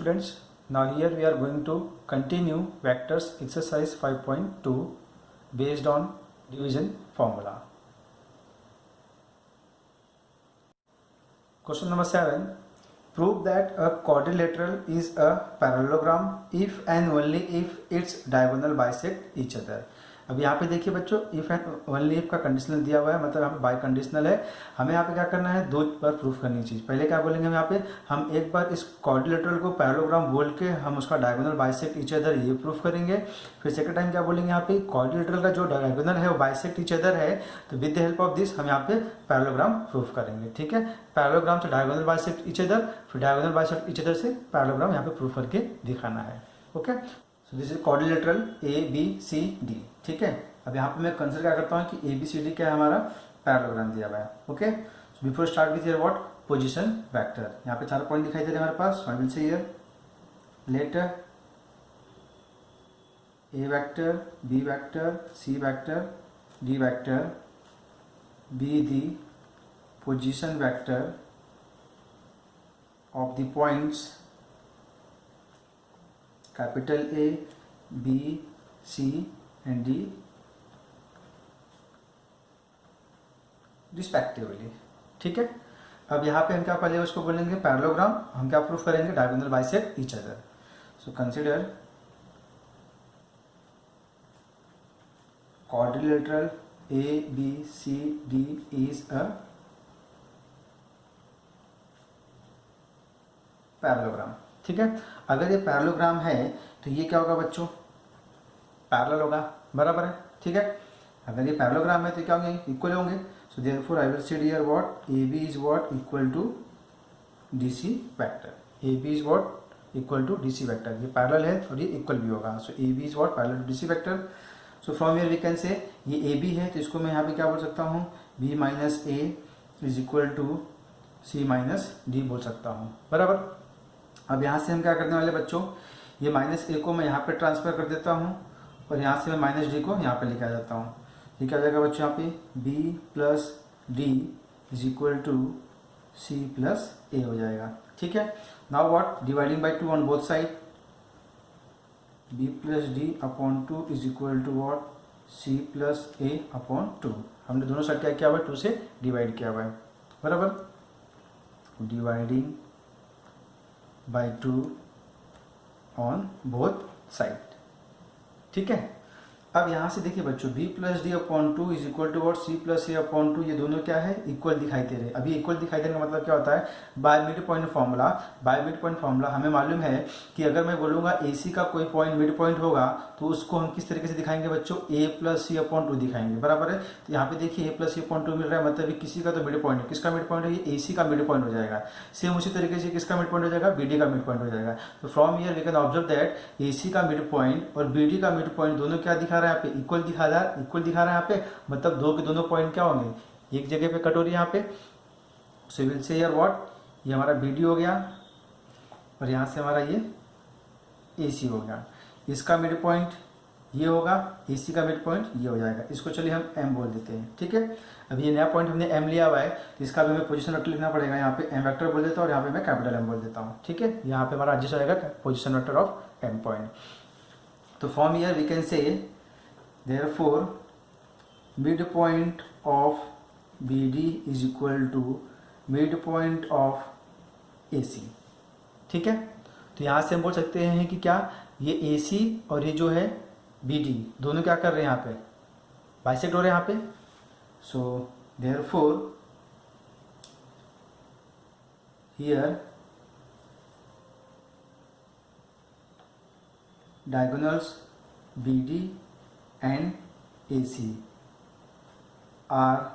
students, now here we are going to continue vectors exercise 5.2 based on division formula. Question number 7. Prove that a quadrilateral is a parallelogram if and only if its diagonal bisect each other. अब यहाँ पे देखिए बच्चों, if and only if का conditional दिया हुआ है, मतलब यहाँ पे बाय कंडीशनल है. हमें यहाँ पे क्या करना है, दो बार प्रूफ करनी चीज. पहले क्या बोलेंगे हम यहाँ पे, हम एक बार इस क्वाड्रिलेटरल को पैरेललोग्राम बोल के हम उसका डायगोनल बाइसेक्ट ईच अदर ये प्रूफ करेंगे. फिर सेकंड टाइम क्या बोलेंगे, यहाँ पे क्वाड्रिलेटरल का जो डायगोनल है वो बाइसेक्ट ईच अदर है, तो with the help of this हम यहाँ पे पैरेललोग्राम प्रूफ करेंगे. ठीक है, पैरेललोग्राम से डायगोनल बाइसेक्ट ईच अदर, फिर डायगोनल बाइसेक्ट ईच अदर से पैरेललोग्राम यहाँ पे प्रूफ करके दिखाना है. Okay, so this is quadrilateral ABCD. ठीक है, अब यहाँ पे मैं कंसिडर क्या करता हूँ कि ABCD क्या है, हमारा पैरेललोग्राम दिया हुआ है. Okay, before start with your what, position vector. यहाँ पे 4 पॉइंट दिखाई दे रहे हैं हमारे पास. I will say here let A vector, B vector, C vector, D vector be the position vector of the points capital A, B, C and D respectively. ठीक है, अब यहाँ पे हम क्या पहले उसको बोलेंगे पैरेललोग्राम, हम क्या प्रूफ करेंगे, diagonal bisect each other. So consider quadrilateral ABCD is a parallelogram. ठीक है, अगर ये पैरेललोग्राम है तो ये क्या होगा बच्चों, पैरेलल होगा, बराबर है. ठीक है, अगर ये पैरेललोग्राम है तो क्या होंगे, इक्वल होंगे. So therefore I will say here what, AB is what, equal to DC vector. AB is what, equal to DC vector. ये पैरेलल है और ये इक्वल भी होगा. So AB is what, parallel to DC vector. So from here we can say ये AB है तो इसको मैं यहाँ पे क्या बोल सकता हूँ, B minus A is equal to C minus D बोल सकता हूँ, बराबर. अब यहाँ से हम क्या करने वाले बच्चों, ये माइनस A को मैं यहाँ पे ट्रांसफर कर देता हूँ और यहाँ से मैं माइनस D को यहाँ पे लेके आ जाता हूँ. ये क्या हो जाएगा बच्चों, यहाँ पे B plus D is equal to C plus A हो जाएगा. ठीक है, now what, dividing by 2 on both side, B plus D upon 2 is equal to what, C plus A upon 2. हमने दोनों साइड क्या किया हुआ है, 2 से डिवाइड किया हुआ है, बराबर. Dividing by 2 on both side. ठीक है, अब यहाँ से देखिए बच्चों, B plus D upon 2 is equal to what, C plus A upon 2, ये दोनों क्या है, इक्वल दिखाई दे रहे हैं. अभी इक्वल दिखाई देने का मतलब क्या होता है, bye mid point formula. By mid point formula हमें मालूम है कि अगर मैं बोलूंगा AC का कोई पॉइंट मिड पॉइंट होगा तो उसको हम किस तरीके से दिखाएंगे बच्चों, A प्लस C अपॉन 2 दिखाएंगे, बराबर है. तो यहाँ पे देखिए A प्लस C अपॉन 2 मिल रहा है, मतलब किसी का तो मिड पॉइंट है. किसका मिड पॉइंट है, ये AC का मिड पॉइंट हो जाएगा. सेम उसी तरीके से किसका मिड पॉइंट हो जाएगा, BD का मिड पॉइंट हो जाएगा. तो from here we can observe that AC का मिड पॉइंट और BD का मिड पॉइंट दोनों क्या दिखा रहा है, यहाँ पे इक्वल दिखा रहा है यहाँ पे, मतलब दो के दोनों पॉइंट क्या होंगे, एक जगह पे कट हो रही है यहाँ पे. सो विल से हियर व्हाट, ये हमारा BD हो गया और यहाँ से हमारा ये AC हो गया. इसका मिड पॉइंट ये होगा, AC का मिड पॉइंट ये हो जाएगा. इसको चलिए हम M बोल देते हैं. ठीक है, अब ये नया पॉइंट हमने M लिया हुआ है तो इसका भी हमें पोजीशन वेक्टर लिखना पड़ेगा. यहाँ पे M वेक्टर बोल देता हूँ और यहाँ पे मैं कैपिटल M बोल देता हूँ. ठीक है, यहाँ पे हमारा एडजस्ट हो जाएगा position vector of M point. तो from here we can say therefore midpoint of BD is equal to midpoint of AC. ठीक है, तो यहाँ से हम बोल सकते हैं कि क्या ये AC और ये जो है BD दोनों क्या कर रहे हैं, यहाँ पे बाइसेक्ट हो रहे हैं यहाँ पे. सो therefore here diagonals BD and AC are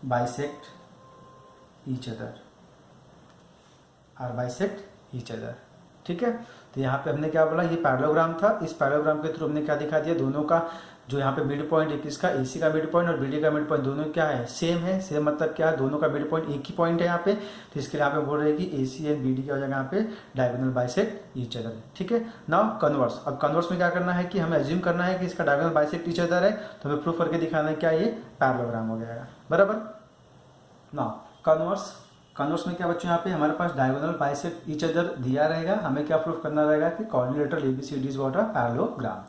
bisect each other. ठीक है, तो यहाँ पे हमने क्या बोला, ये पैरेललोग्राम था. इस पैरेललोग्राम के थ्रू हमने क्या दिखा दिया, दोनों का जो यहाँ पे मिड पॉइंट है किसका, AC का मिड पॉइंट और BD का मिड पॉइंट दोनों क्या है, सेम है. सेम मतलब क्या है, दोनों का मिड पॉइंट एक ही पॉइंट है यहाँ पे. तो इसके लिए यहाँ पे बोल रहे हैं कि AC एंड BD क्या हो जाएगा यहाँ पे, डायगोनल बाइसेक्ट ईच अदर. ठीक है, नाउ कन्वर्स. अब कन्वर्स में क्या करना है कि हमें एज्यूम करना है कि इसका डायगोनल बाइसेक्ट ईच अदर है, तो हमें प्रूफ करके दिखाना है क्या ये पैरेललोग्राम हो जाएगा, बराबर. नाउ कन्वर्स कॉन्वर्स में क्या बच्चों यहाँ पे हमारे पास डायगोनल बाइसेक्ट ईच अदर दिया रहेगा, हमें क्या प्रूफ करना रहेगा कि quadrilateral ABCD is what a parallelogram.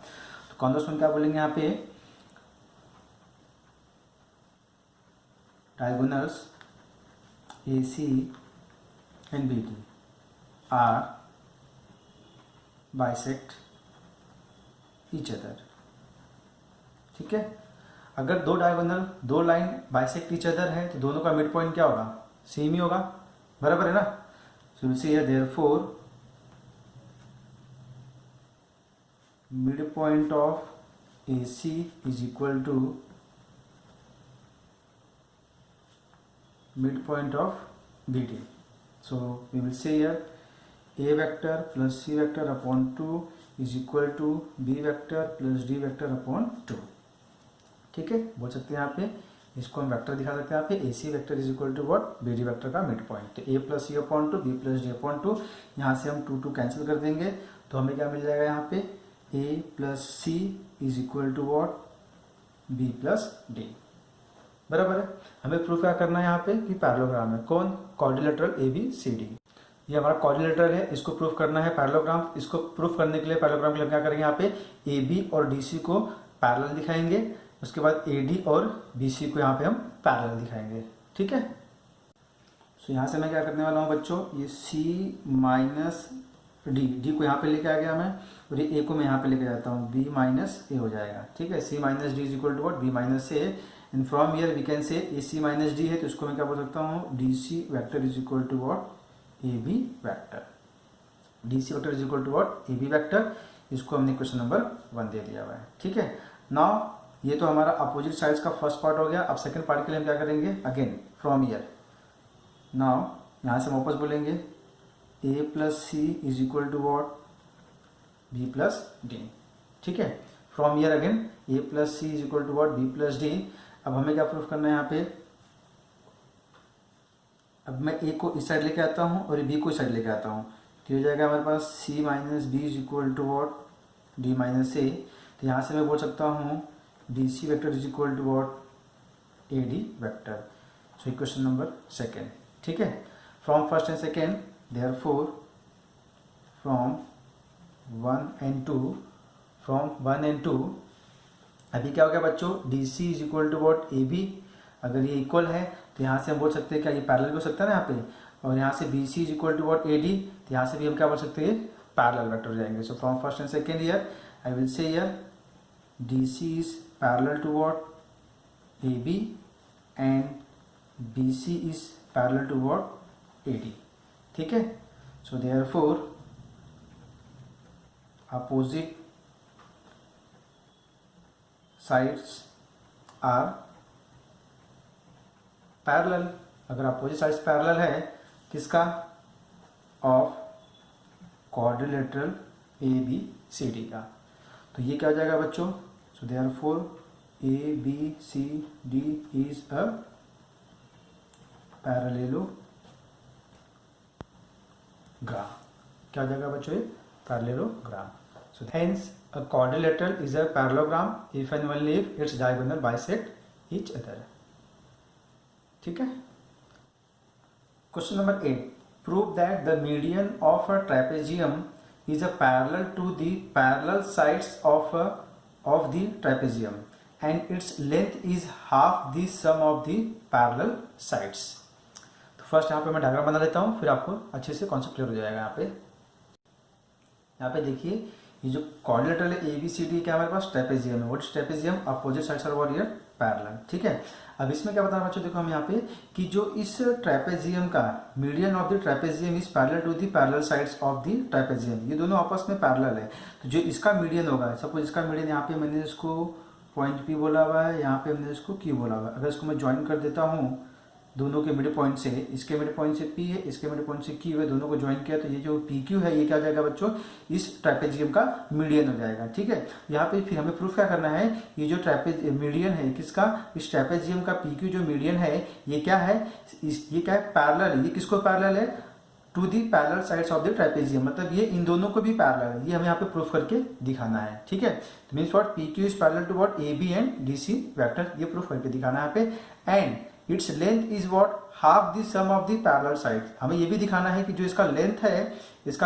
तो कॉन्वर्स में क्या बोलेंगे यहाँ पे, diagonals AC and BD are bisect each other। ठीक है, अगर दो डायगोनल दो लाइन बाइसेक्ट ईच अदर है तो दोनों का मिड पॉइंट क्या होगा, सेम ही होगा, बराबर है ना। So will see here therefore mid point of AC is equal to midpoint of BD। So we will say here A vector plus C vector upon 2 is equal to B vector plus D vector upon 2। ठीक है, बोल सकते हैं यहाँ पे, इसको हम vector दिखा सकते हैं यहाँ पे, AC vector is equal to what, BD vector का मिड पॉइंट। तो A plus C upon 2 B plus D upon 2, यहाँ से हम 2 कैंसिल कर देंगे तो हमें क्या मिल जाएगा यहाँ पे, A plus C is equal to what, B plus D, बराबर है। हमें प्रूफ क्या करना है यहाँ पे कि पैरेललोग्राम है, कौन, क्वाड्रिलेटरल ABCD। ये हमारा क्वाड्रिलेटरल है, इसको प्रूफ करना है पैरेललोग्राम। इसको प्रूफ करने के लिए पैरेललोग्राम के लिए क्या करेंगे, यहाँ पे AB और DC को पैरेलल दिखाएंगे, उसके बाद AD और BC को यहाँ पे हम पैरेलल दिखाएंगे। ठीक है, सो यहाँ से मैं क्या करने वाला हूँ बच्चों, ये C माइनस D को यहाँ पे लेके आ गया मैं, और ये A को मैं यहाँ पे लेके जाता हूँ, B माइनस A हो जाएगा। ठीक है, C minus D is equal to what, B minus A। And from here we can say AC minus D है तो इसको मैं क्या बोल सकता हूँ, DC vector is equal to what, AB vector. DC vector is equal to what, AB vector. इसको हमने क्वेश्चन नंबर 1 दे दिया हुआ है। ठीक है, नाउ ये तो हमारा अपोजिट साइड्स का फर्स्ट पार्ट हो गया। अब सेकंड पार्ट के लिए हम क्या करेंगे, अगेन फ्रॉम हियर, नाउ यहाँ से हम वापस बोलेंगे A plus C is equal to what, B plus D। ठीक है, from here again A plus C is equal to what, B plus D। अब हमें क्या प्रूफ करना है यहाँ पे, अब मैं A को इस साइड लेके आता हूँ और B को इस साइड लेके आता हूँ, तो हो जाएगा हमारे पास C minus B is equal to what, D minus A। तो यहाँ से मैं बोल सकता हूँ DC vector is equal to what, AD vector. So equation number second. ठीक है, from first and second therefore from 1 and 2, from 1 and 2 अभी क्या हो गया बच्चों, DC is equal to what, AB। अगर ये इक्वल है तो यहाँ से हम बोल सकते हैं क्या, ये पैरेलल भी हो सकता है ना यहाँ पे, और यहाँ से BC is equal to what, AD। तो यहाँ से भी हम क्या बोल सकते हैं, पैरेलल वेक्टर हो जाएंगे। So from first and second here I will say here DC is parallel to what, AB and BC is parallel to what, AD। ठीक है, so therefore opposite sides are parallel. अगर opposite sides parallel है किसका, of quadrilateral ABCD का, तो ये क्या हो जाएगा बच्चों, so therefore ABCD is a parallelogram. क्या हो जाएगा बच्चों, ये parallelogram. So hence a quadrilateral is a parallelogram if and only if its diagonal bisect each other। ठीक है, question number 8, prove that the median of a trapezium is a parallel to the parallel sides of the trapezium and its length is half the sum of the parallel sides। तो first यहाँ पे मैं diagram बना लेता हूँ, फिर आपको अच्छे से कॉन्सेप्ट क्लियर हो जाएगा। यहाँ पे देखिए, ये जो क्वाड्रिलेटरल ABCD क्या हमारे पास, ट्रेपेजियम है। What is trapezium, opposite sides are what, here parallel. ठीक है, अब इसमें क्या बताना बच्चों, देखो हम यहाँ पे कि जो इस ट्रेपेजियम का median of the trapezium is parallel to the parallel sides of the trapezium, ये दोनों आपस में पैरेलल है। तो जो इसका मीडियन होगा, सपोज इसका मीडियन यहाँ पे मैंने इसको पॉइंट P बोला हुआ है, यहाँ पे हमने इसको Q बोला हुआ है। अगर इसको मैं ज्वाइन कर देता हूँ दोनों के मिड पॉइंट से, इसके मिड पॉइंट से P है, इसके मिड पॉइंट से Q है, दोनों को ज्वाइन किया तो ये जो PQ है ये क्या हो जाएगा बच्चों, इस ट्रेपेजियम का मीडियन हो जाएगा। ठीक है, यहाँ पे फिर हमें प्रूफ क्या करना है, ये जो मीडियन है किसका, इस ट्रेपेजियम का PQ जो मीडियन है ये क्या है, ये क्या है, पैरेलल है। ये किसको पैरेलल है, to the parallel sides of the trapezium, मतलब ये इन दोनों को भी पैरेलल है। ये हमें यहाँ पे प्रूफ करके दिखाना है। ठीक है, means what, PQ is parallel to what, AB and DC vector, ये प्रूफ करके दिखाना है यहाँ पे। And its length is what half the sum of the parallel side. हमें ये भी दिखाना है कि जो इसका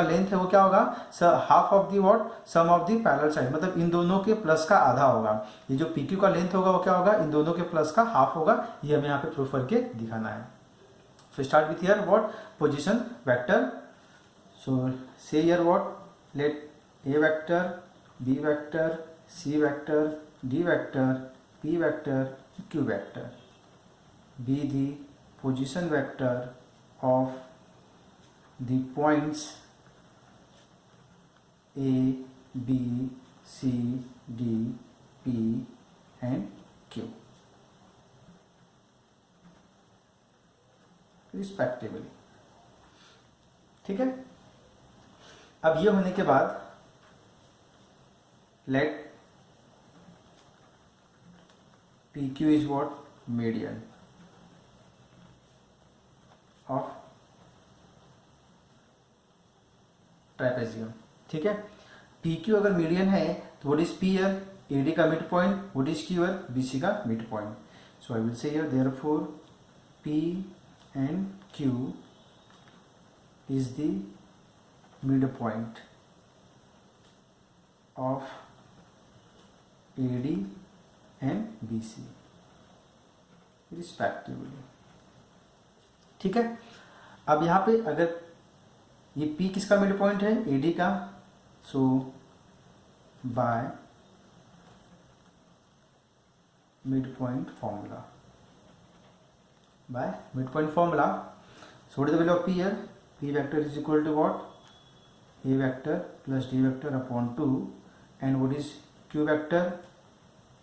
लेंथ है वो क्या होगा, half of the what sum of the parallel side, मतलब इन दोनों के प्लस का आधा होगा। ये जो पी क्यू का लेंथ होगा वो क्या होगा, इन दोनों के प्लस का हाफ होगा। ये हमें यहाँ पे प्रूफ करके दिखाना है। So start with here what position vector. So say here what let A vector, B vector, C vector, D vector, P vector, Q vector be the position vector of the points A, B, C, D, P and Q respectively। ठीक है, अब ये होने के बाद let PQ is what median of trapezium. ठीक है, P Q अगर मीडियन है तो what is P here, A D का mid point, what is Q here, B C का mid point. So I will say here therefore P and Q is the mid point of A D and B C respectively. ठीक है, अब यहाँ पे अगर ये P किसका mid point है, AD का, so by mid point formula, by mid point formula, so what is the value of P here, P vector is equal to what, A vector plus D vector upon 2 and what is Q vector,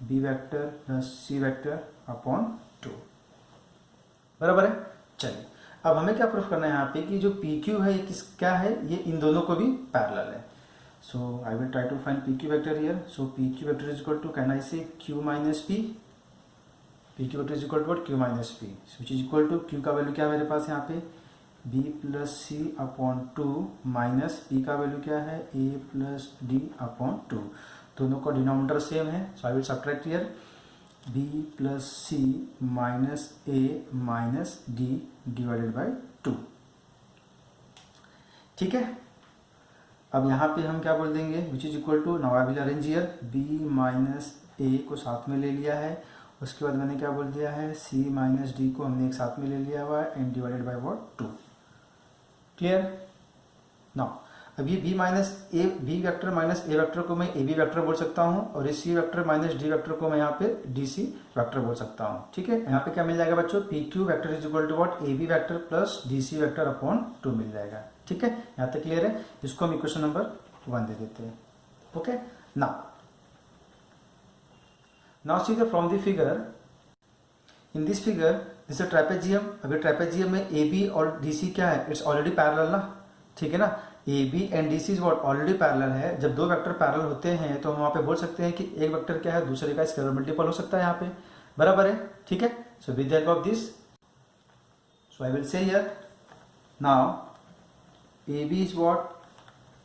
B vector plus C vector upon 2। बराबर है। चलिए, अब हमें क्या proof करना है यहाँ पे कि जो पी क्यू है ये क्या है, ये इन दोनों को भी पैरेलल है। So I will try to find P Q vector here. So P Q vector is equal to, can I say Q minus P, P Q vector is equal to Q minus P, which is equal to Q का value क्या है मेरे पास यहाँ पे, B plus C upon 2 minus P का value क्या है, ए प्लस डी अपॉन 2। दोनों का डिनोमिनेटर सेम है, so I will subtract here b plus C minus A minus D divided by 2। ठीक है, अब यहाँ पे हम क्या बोल देंगे, which is equal to, now I will arrange here b minus A को साथ में ले लिया है, उसके बाद मैंने क्या बोल दिया है, c माइनस डी को हमने एक साथ में ले लिया हुआ है and divided by what 2। Clear. Now अब ये b माइनस ए, बी वेक्टर माइनस ए वेक्टर को मैं ए बी वेक्टर बोल सकता हूँ और इस C vector minus D vector को मैं यहाँ पे डी सी वेक्टर बोल सकता हूँ। ठीक है, यहाँ पे क्या मिल जाएगा बच्चों, P Q vector is equal to what, A B vector plus D C vector upon 2 मिल जाएगा। ठीक है, यहाँ तक क्लियर है। इसको हम इक्वेशन नंबर 1 दे देते हैं। Okay, now see the from the figure, in this figure this is trapezium. अगर ट्रेपेजियम में ए बी और डी सी क्या है, इट्स ऑलरेडी पैरेलल ना। ठीक है ना, A B and D C is what already parallel है। जब दो वेक्टर पैरेलल होते हैं तो हम वहाँ पे बोल सकते हैं कि एक वेक्टर क्या है, दूसरे का स्केलर मल्टीपल हो सकता है यहाँ पे। बराबर है। ठीक है, so with the help of this, so I will say here now A B is what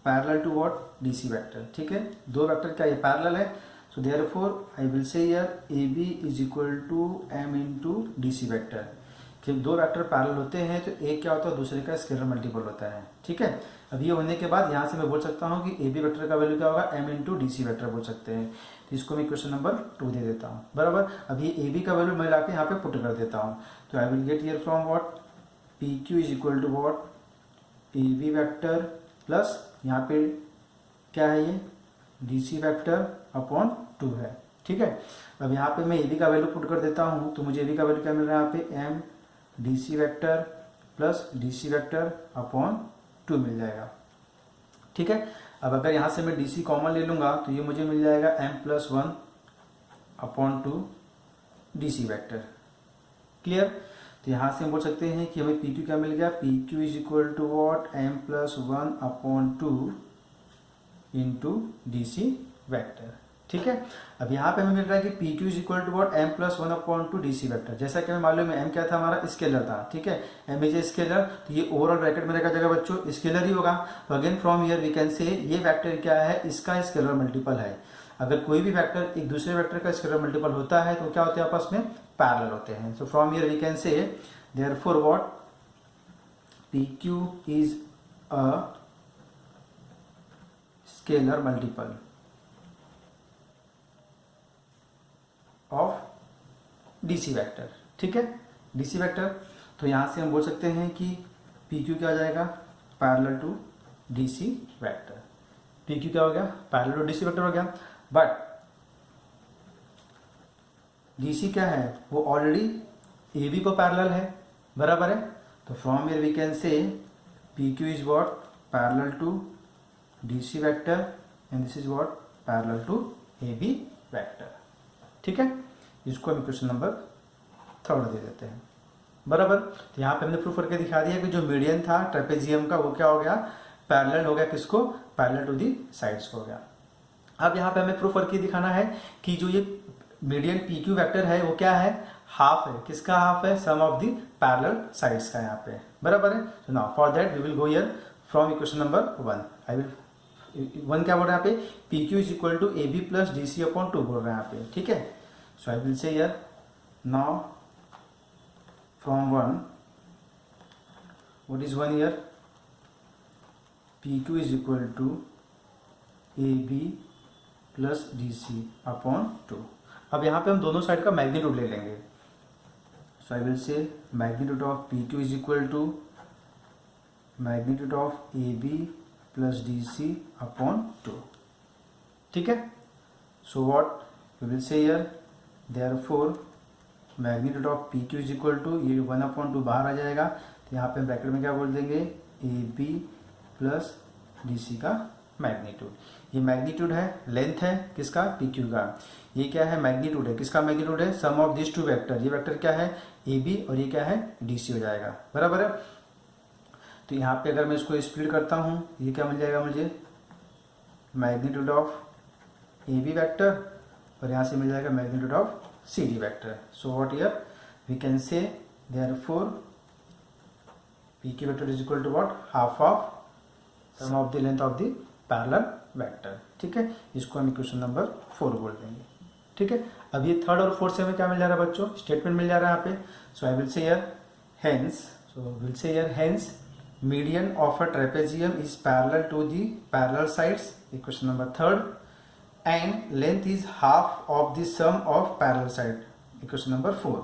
parallel to what D C vector. ठीक है, दो वेक्टर क्या ये पैरेलल है, so therefore I will say here A B is equal to M into D C vector. जब दो vector parallel होते हैं तो एक क्या होता है, दूसरे का स्केलर मल्टीपल होता है। ठीक है, अब ये होने के बाद यहाँ से मैं बोल सकता हूँ कि ए बी वेक्टर का वैल्यू क्या होगा, M into D C vector बोल सकते हैं। तो इसको मैं क्वेश्चन नंबर 2 दे देता हूँ। बराबर, अब ये ए बी का वैल्यू मैं लाके यहाँ पे पुट कर देता हूँ। तो I will get here from what, P Q is equal to what, A B vector plus यहाँ पे क्या है ये, डी सी वैक्टर अपॉन 2 है। ठीक है, अब यहाँ पे मैं ए बी का वैल्यू पुट कर देता हूँ, तो मुझे ए बी का वैल्यू क्या मिल रहा है यहाँ पे, M D C vector plus D C vector upon 2 मिल जाएगा। ठीक है, अब अगर यहाँ से मैं डी सी कॉमन ले लूँगा तो ये मुझे मिल जाएगा m plus 1 upon 2 D C vector. Clear. तो यहाँ से हम बोल सकते हैं कि हमें पी क्यू क्या मिल गया, P Q is equal to what, m plus 1 upon 2 into D C vector. ठीक है, अब यहाँ पे हमें मिल रहा है कि P Q is equal to what, M plus 1 upon 2 D C vector. जैसा कि हमें मालूम है एम क्या था हमारा, स्केलर था। ठीक है, एम इज ए स्केलर, तो ये ओवरऑल ब्रैकेट में रखा जाएगा बच्चों, स्केलर ही होगा। तो again from here we can say ये वेक्टर क्या है, इसका स्केलर मल्टीपल है। अगर कोई भी वेक्टर एक दूसरे वेक्टर का स्केलर मल्टीपल होता है तो क्या होते हैं आपस में, पैरेलल होते हैं. So from here we can say therefore what PQ is a scalar multiple of DC vector. ठीक है, DC वेक्टर. तो यहाँ से हम बोल सकते हैं कि PQ क्या हो जाएगा, parallel to DC vector. PQ क्या हो गया, पैरेलल टू DC वेक्टर हो गया. बट DC क्या है, वो ऑलरेडी AB को पैरेलल है, बराबर है. तो from here we can say PQ is what, parallel to DC vector and this is what, parallel to AB vector. ठीक है, इसको हम क्वेश्चन नंबर 3 दे देते हैं, बराबर. तो यहाँ पे हमने प्रूफ करके दिखा दिया कि जो मीडियन था ट्रेपेजियम का वो क्या हो गया, पैरेलल हो गया, किसको, पैरेलल टू दी साइड्स को हो गया. अब यहाँ पे हमें प्रूफ करके दिखाना है कि जो ये मीडियन PQ वेक्टर है वो क्या है, हाफ है. किसका हाफ है, sum of the parallel sides का यहाँ पे, बराबर है. So now for that we will go here from equation number 1. I will 1 क्या बोल रहा है यहाँ पे, PQ is equal to AB plus DC upon 2 बोल रहा है यहाँ पे. ठीक है, so I will say here now from 1 what is 1 here, PQ is equal to AB plus DC upon 2. अब यहाँ पे हम दोनों साइड का मैग्नीट्यूड ले लेंगे. So I will say magnitude of PQ is equal to magnitude of AB plus DC upon 2. ठीक है, so what we will say here, therefore magnitude of PQ is equal to, ये 1/2 बाहर आ जाएगा. तो यहाँ पे ब्रैकेट में क्या बोल देंगे, AB प्लस DC का मैग्नीट्यूड. ये मैग्नीट्यूड है, लेंथ है किसका, PQ का. ये क्या है, मैग्नीट्यूड है, किसका मैग्नीट्यूड है, सम ऑफ दिस 2 वेक्टर. ये वेक्टर क्या है, AB और ये क्या है, DC हो जाएगा, बराबर है. तो यहाँ पे अगर मैं इसको स्प्लिट करता हूँ, ये क्या मिल जाएगा मुझे, मैग्नीट्यूड ऑफ AB वेक्टर और यहाँ से मिल जाएगा magnitude of CD vector. So what here we can say therefore PQ vector is equal to what, half of sum of the length of the parallel vector. ठीक है, इसको हम equation number 4 बोल देंगे. ठीक है, अब ये 3rd और 4th से हमें क्या मिल जा रहा है बच्चों, स्टेटमेंट मिल जा रहा है यहाँ पे. So I will say here hence, so will say here hence median of a trapezium is parallel to the parallel sides, equation number 3rd, and length is half of the sum of parallel side, equation number 4.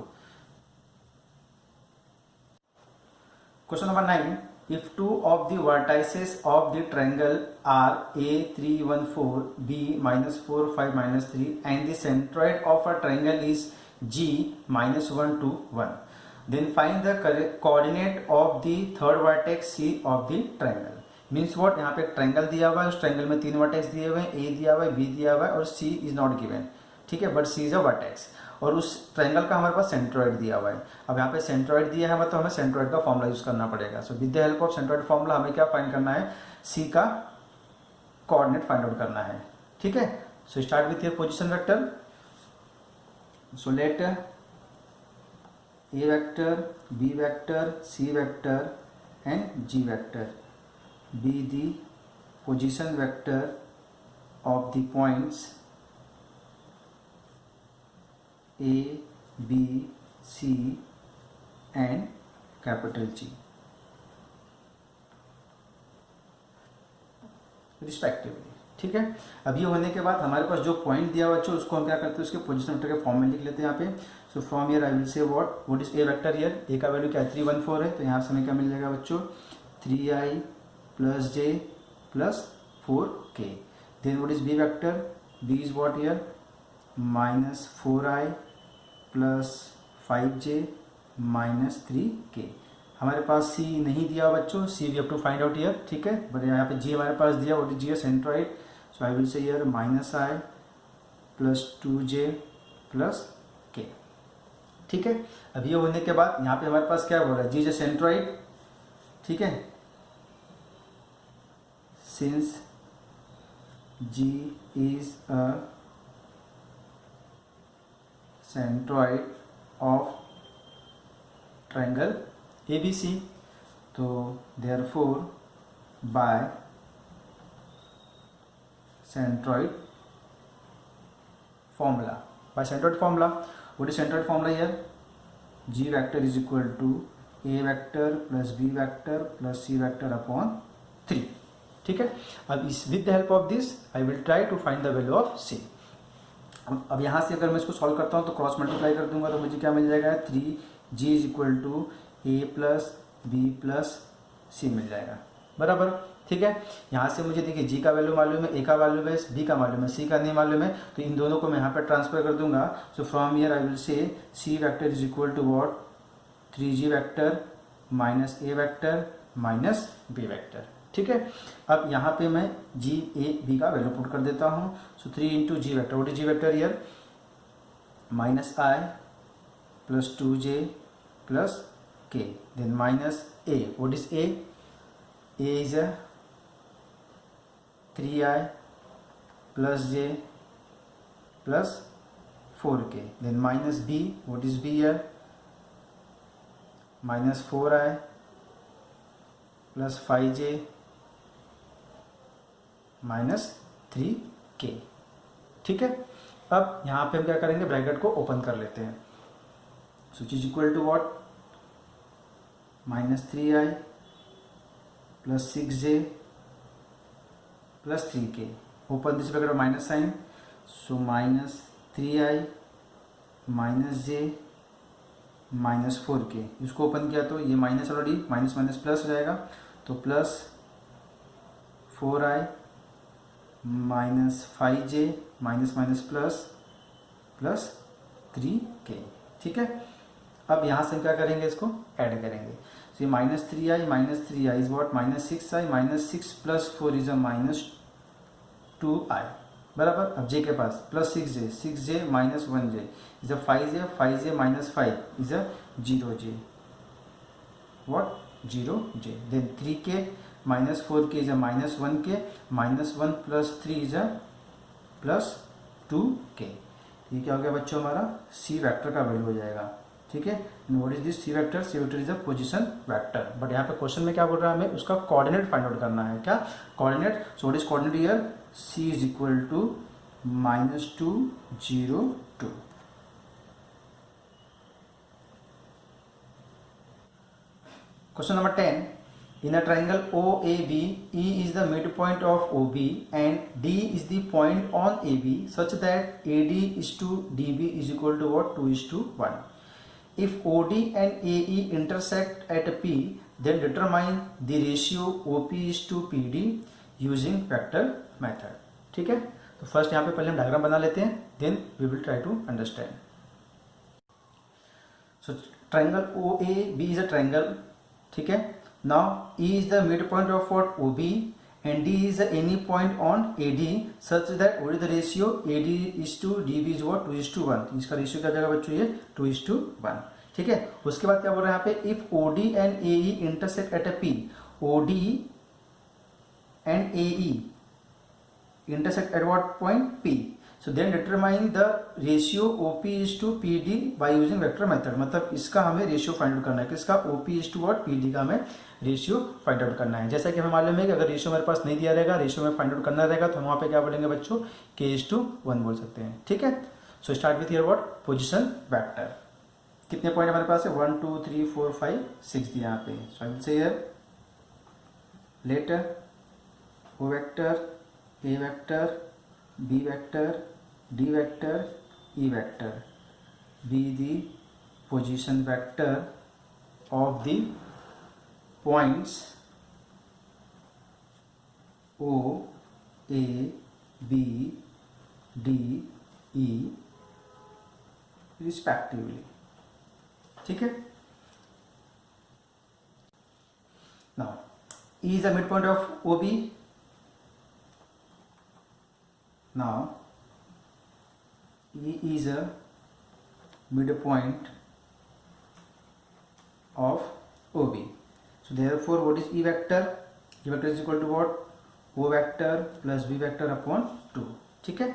Question number 9, if two of the vertices of the triangle are A314, B -4, 5, -3 and the centroid of a triangle is G -1, 2, 1, then find the coordinate of the third vertex C of the triangle. Means what, यहाँ पे एक triangle दिया हुआ है, उस triangle में 3 vertex दिए हुए हैं, A दिया हुआ है, B दिया हुआ है और C इज नॉट गिवन. ठीक है, but C is a vertex और उस ट्रायंगल का हमारे पास सेंट्रॉइड दिया हुआ है. अब यहाँ पे सेंट्रॉइड दिया है, मतलब हमें सेंट्रॉइड का फॉर्मूला यूज करना पड़ेगा. सो with the help of centroid formula हमें क्या फाइंड करना है, C का कोऑर्डिनेट फाइंड आउट करना है. ठीक है, so start with your position vector. So let A vector, B vector, C vector and G vector be the position vector of the points A, B, C and capital G respectively. ठीक है, अब ये होने के बाद हमारे पास जो point दिया हुआ बच्चों, उसको हम क्या करते हैं, उसके पोजीशन वेक्टर के फॉर्म में लिख लेते हैं यहाँ पे. सो फ्रॉम हियर आई विल से what is A vector here, A का वैल्यू क्या है, 314 है. तो यहाँ से हमें क्या मिल जाएगा बच्चों, 3i plus j plus 4k. Then what is B vector, B is what here, minus 4i plus 5j minus 3k. हमारे पास C नहीं दिया बच्चों, C we have to find out here. ठीक है, बट यहाँ पे G हमारे पास दिया, what is G, centroid. So I will से here minus i plus 2j plus k. ठीक है, अब ये होने के बाद यहाँ पे हमारे पास क्या बोल रहा है, G इज सेंट्रॉइड. ठीक है, since G is a centroid of triangle ABC, तो therefore by centroid formula, what is centroid formula here, G vector is equal to A vector plus B vector plus C vector upon 3, ठीक है। अब इस with the help of this I will try to find the value of C. अब यहाँ से अगर मैं इसको सॉल्व करता हूँ तो क्रॉस मल्टीप्लाई कर दूंगा तो मुझे क्या मिल जाएगा, 3g is equal to A plus B plus C मिल जाएगा, बराबर, ठीक है। यहाँ से मुझे देखिए g का वैल्यू मालूम है, a का मालूम है, b का मालूम है, c का नहीं मालूम है, तो इन दोनों को मैं यहाँ पर ट्रांसफर कर दूंगा। So from here I will say c vector is equal to what, 3g vector minus a vector minus b vector, ठीक है। अब यहाँ पे मैं g a b का वैल्यू पुट कर देता हूँ। So 3 into G vector, what is G vector here, minus i plus 2j plus k, then minus a, what is a, a is a 3i plus j plus 4k, then minus b, what is b here, minus 4i plus 5j minus 3k, ठीक है। अब यहाँ पे हम क्या करेंगे, bracket को open कर लेते हैं। So is equal to what, minus 3i plus 6j plus 3k, open this bracket minus sign, so minus 3i minus j minus 4k, इसको ओपन किया तो ये minus already, minus minus plus हो जाएगा, तो plus 4i minus 5j minus minus plus plus 3k, ठीक है। अब यहाँ से हम क्या करेंगे, इसको ऐड करेंगे। सो ये minus 3i is what, minus 6i minus 6 plus 4 is a minus 2i, बराबर। अब j के पास plus 6j minus 1j is a 5j minus 5 is a 0j, what 0j, then 3k minus 4k is a minus 1k, minus 1 plus 3 is a plus 2k। ये क्या हो गया बच्चों, हमारा सी वेक्टर का वैल्यू हो जाएगा, ठीक है। What is this C vector, C vector is a position vector, but यहाँ पे क्वेश्चन में क्या बोल रहा है, हमें उसका कोऑर्डिनेट फाइंड आउट करना है, क्या coordinate. So what is coordinate here, C is equal to -2 0 2। Question number 10, in a triangle OAB, E is the midpoint of OB and D is the point on AB such that AD is to DB is equal to what, 2:1. If OD and AE intersect at P, then determine the ratio OP is to PD using vector method, ठीक है। तो first यहाँ पे पहले हम diagram बना लेते हैं, then we will try to understand. So triangle OAB is a triangle, ठीक है। Now E is the midpoint of what, OB, and D is any point on AD such that what is the ratio AD is to DB is what, 2:1। इसका ratio क्या जाएगा बच्चों, ये 2:1, ठीक है। उसके बाद क्या बोल रहा है यहाँ पे, if OD and AE intersect at a P, OD and AE intersect at what point, P, so then determine the ratio OP is to PD by using vector method। मतलब इसका हमें रेशियो फाइंड आउट करना है, किसका, OP is to what, PD का हमें ratio find out करना है। जैसा कि हमें मालूम है कि अगर रेशियो मेरे पास नहीं दिया रहेगा, रेशियो में फाइंड आउट करना रहेगा, तो हम वहाँ पे क्या बोलेंगे बच्चों, K:1 बोल सकते हैं, ठीक है। So start with here what, position vector. कितने पॉइंट हमारे पास है, 1 2 3 4 5 6 दिया यहाँ पे। So I will say here letter O vector, A vector, B vector, D vector, E vector be the position vector of the points O, A, B, D, E respectively, ठीक है। Now E is the midpoint of OB. Now E is a midpoint of OB. So therefore what is E vector? E vector is equal to what? O vector plus B vector upon 2, ठीक है,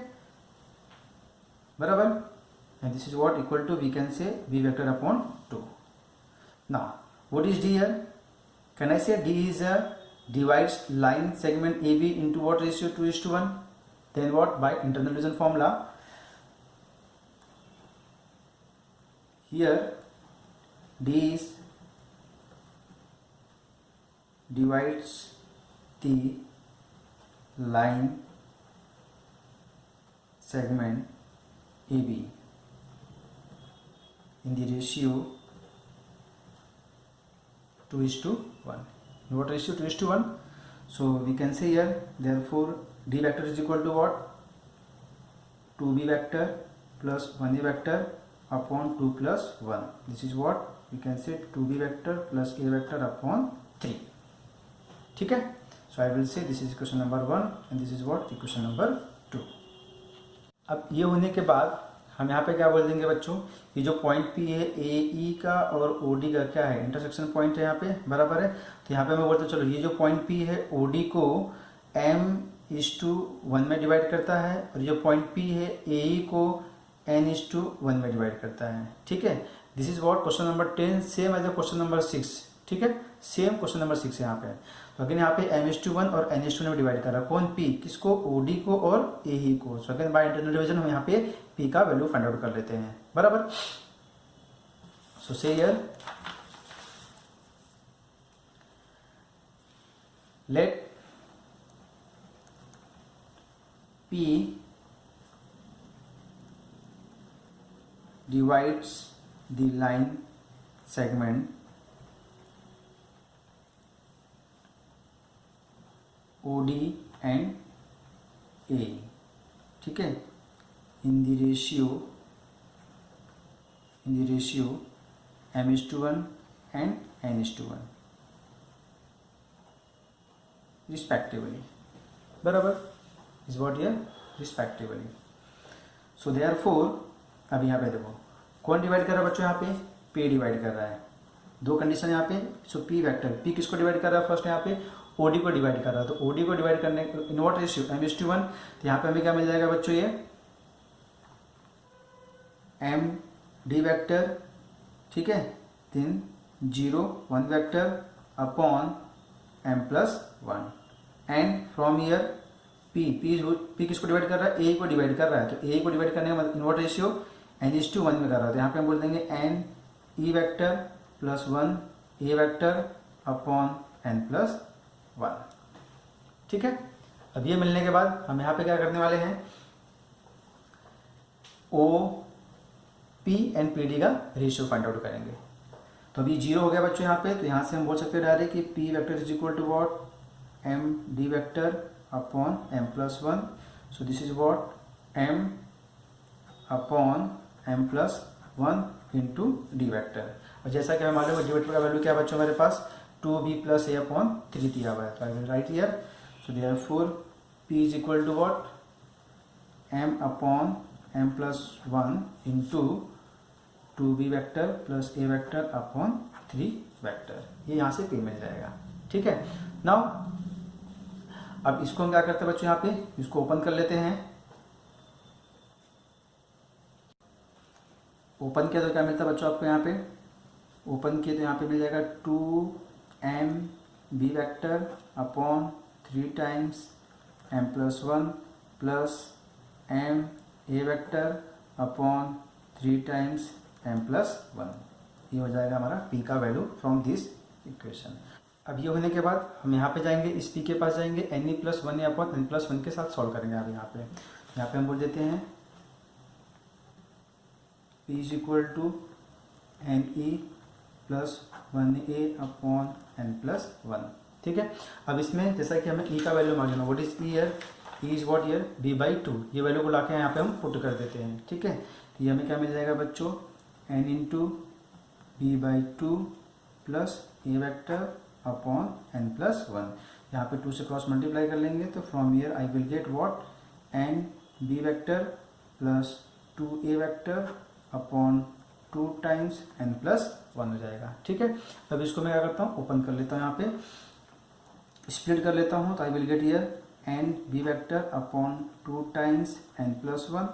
बराबर। and this is what equal to, we can say B vector upon 2. Now what is D here? Can I say D is a divides line segment AB into what ratio, 2:1? Then what, by internal division formula, here D is divides the line segment AB in the ratio 2:1. What ratio? 2:1. So we can say here, therefore D vector is equal to what? 2B vector plus 1A vector upon 2 plus 1. This is what we can say, 2B vector plus A vector upon 3. ठीक है. So I will say this is equation number 1 and this is what equation number 2. अब ये होने के बाद हम यहाँ पे क्या बोल देंगे बच्चों, ये जो पॉइंट P है ए ई का और ओ डी का क्या है, इंटरसेक्शन पॉइंट है यहाँ पे, बराबर है. तो यहाँ पे मैं बोलता चलो ये जो पॉइंट P है ओ डी को m:1 में डिवाइड करता है और ये जो पॉइंट P है ए ई को n:1 में डिवाइड करता है. ठीक है. This is what question number 10 same as question number 6. ठीक है. सेम क्वेश्चन नंबर 6 यहाँ पे. तो अगेन यहाँ पे m:1 और n:1 में डिवाइड कर रहा है. कौन? P. किसको? OD को और AE को. So again by internal division हम यहाँ पे P का वैल्यू फाइंड आउट कर लेते हैं. बराबर. सो say here late P divides the line segment OD and A. ठीक है. in the ratio m:1 and n:1 respectively. बराबर. is what here respectively. so therefore अब यहाँ पे देखो कौन डिवाइड कर रहा है बच्चों, यहाँ पे P डिवाइड कर रहा है. दो कंडीशन यहाँ पे. सो P वेक्टर P किसको डिवाइड कर रहा है? फर्स्ट यहाँ पे OD को डिवाइड कर रहा है. तो OD को डिवाइड करने इन व्हाट रेशियो m:1. तो यहाँ पे हमें क्या मिल जाएगा बच्चों, ये MD वेक्टर. ठीक है. Then 0 1 vector upon m+1 and from here P किसको डिवाइड कर रहा है? A को डिवाइड कर रहा है. तो A को डिवाइड करने का मतलब इन व्हाट रेशियो n:1 में कर रहा है. तो यहाँ पे हम बोल देंगे n E vector plus 1 A vector upon n+1. ठीक है. अब ये मिलने के बाद हम यहाँ पे क्या करने वाले हैं, OP एंड PD का रेशियो फाइंड आउट करेंगे. तो अभी 0 हो गया बच्चों यहाँ पे. तो यहाँ से हम बोल सकते हैं डायरेक्ट कि P vector is equal to what, MD vector upon m+1. So this is what m upon m+1 into D vector. और जैसा कि हमें मालूम है डी वेक्टर का वैल्यू क्या है बच्चों मेरे पास, 2b प्लस a अपॉन 3 दिया हुआ है. तो I will write here. So therefore P is equal to what, m upon m+1 into 2b vector plus a vector upon 3 vector. ये यहाँ से P मिल जाएगा. ठीक है. नाउ अब इसको हम क्या करते हैं बच्चों, यहाँ पे इसको ओपन कर लेते हैं. ओपन किया तो क्या मिलता है बच्चों आपको, यहाँ पे ओपन किया तो यहाँ पे मिल जाएगा 2mb vector upon 3 times m+1 plus ma vector upon 3 times m+1. ये हो जाएगा हमारा P का वैल्यू फ्रॉम दिस इक्वेशन. अब ये होने के बाद हम यहाँ पे जाएंगे, इस P के पास जाएंगे, ne+1 अपॉन n+1 के साथ सॉल्व करेंगे. अब यहाँ पे हम बोल देते हैं P is equal to ne+1a upon n+1. ठीक है. अब इसमें जैसा कि हमें E का वैल्यू मालूम है, what is E year, E is what year b/2. ये वैल्यू को लाके यहाँ पे हम पुट कर देते हैं. ठीक है. ये हमें क्या मिल जाएगा बच्चों, n into b/2 plus a vector upon n+1. यहाँ पे 2 से क्रॉस मल्टीप्लाई कर लेंगे तो from year I will get what, nb vector plus 2a vector upon 2 times n+1 हो जाएगा. ठीक है. अब इसको मैं क्या करता हूँ, ओपन कर लेता हूँ, यहाँ पे स्प्लिट कर लेता हूँ. तो I will gate year nb vector upon 2 times n+1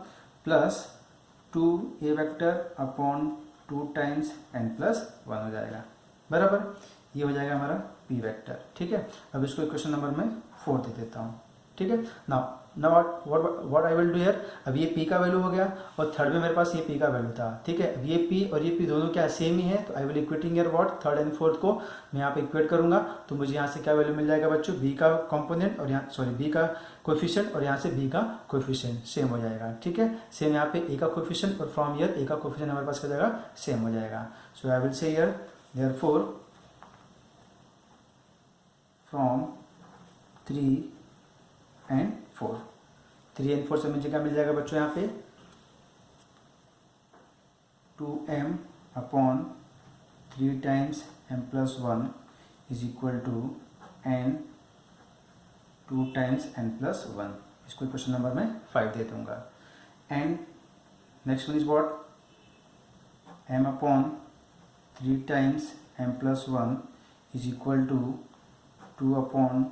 plus 2a vector upon 2 times n+1 हो जाएगा. बराबर. ये हो जाएगा हमारा P वेक्टर. ठीक है. अब इसको इक्वेशन नंबर में 4 दे देता हूँ. ठीक है. Now now what I will do here, अब ये p का वैल्यू हो गया और थर्ड में मेरे पास ये p का वैल्यू था, ठीक है। अब ये p और ये p दोनों क्या सेम ही है, तो I will equating here what, third and fourth को मैं यहाँ पे इक्वेट करूंगा, तो मुझे यहाँ से क्या वैल्यू मिल जाएगा बच्चों, b का कंपोनेंट और यहाँ सॉरी b का कोएफिशिएंट और यहाँ से b का कोएफिशिएंट सेम हो जाएगा, ठीक है। सेम यहाँ पे a का कोएफिशिएंट और फ्रॉम हियर a का कोएफिशिएंट हमारे पास क्या जाएगा, सेम हो जाएगा। So I will say here therefore from 3 and 4, 3 and 4 से मुझे क्या मिल जाएगा बच्चों, यहाँ पे 2m upon 3 times m plus 1 is equal to n 2 times n plus 1, इसको क्वेश्चन नंबर में 5 दे दूंगा। And next one is what, m upon 3 times m plus 1 is equal to 2 upon